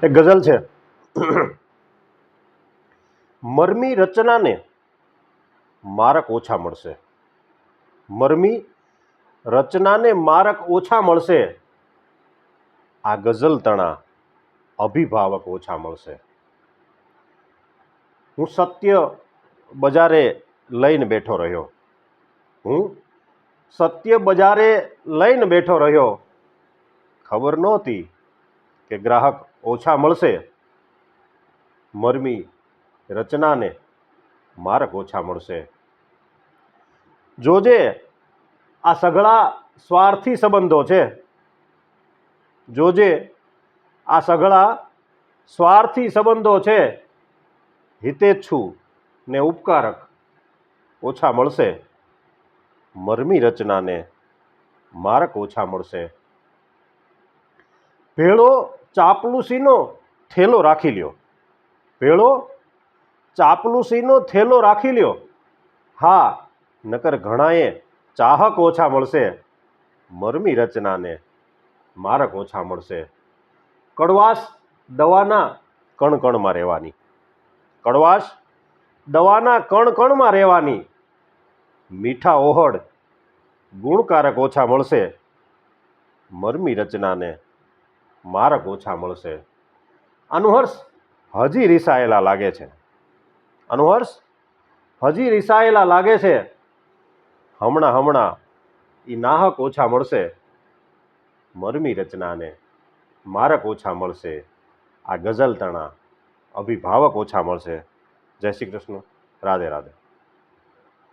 એક ગઝલ છે, મરમી રચનાને મારક ઓછા મળશે, મરમી રચનાને મારક ઓછા મળશે, આ ગઝલ તણા અભિભાવક ઓછા મળશે. હું સત્ય બજારે લઈને બેઠો રહ્યો, હું સત્ય બજારે લઈને બેઠો રહ્યો, ખબર નહોતી કે ગ્રાહક ઓછા મળશે, મરમી રચનાને મારક ઓછા મળશે. જોજે આ સઘળા સ્વાર્થી સંબંધો છે, જોજે આ સઘળા સ્વાર્થી સંબંધો છે, હિતેચ્છુ ને ઉપકારક ઓછા મળશે, મરમી રચનાને મારક ઓછા મળશે. ભેળો ચાપલુસીનો થેલો રાખી લ્યો, ભેળો ચાપલુસીનો થેલો રાખી લ્યો, હા નકર ઘણાએ ચાહક ઓછા મળશે, મરમી રચનાને મારક ઓછા મળશે. કડવાશ દવાના કણકણમાં રહેવાની, કડવાશ દવાના કણકણમાં રહેવાની, મીઠા ઓહડ ગુણકારક ઓછા મળશે, મરમી રચનાને મારક ઓછા મળશે. અનુહર્ષ હજી રીસાયેલા લાગે છે, અનુહર્ષ હજી રીસાયેલા લાગે છે, હમણાં હમણાં એ નાહક ઓછા મળશે, મરમી રચનાને મારક ઓછા મળશે, આ ગઝલ તણા અભિભાવક ઓછા મળશે. જય શ્રી કૃષ્ણ, રાધે રાધે.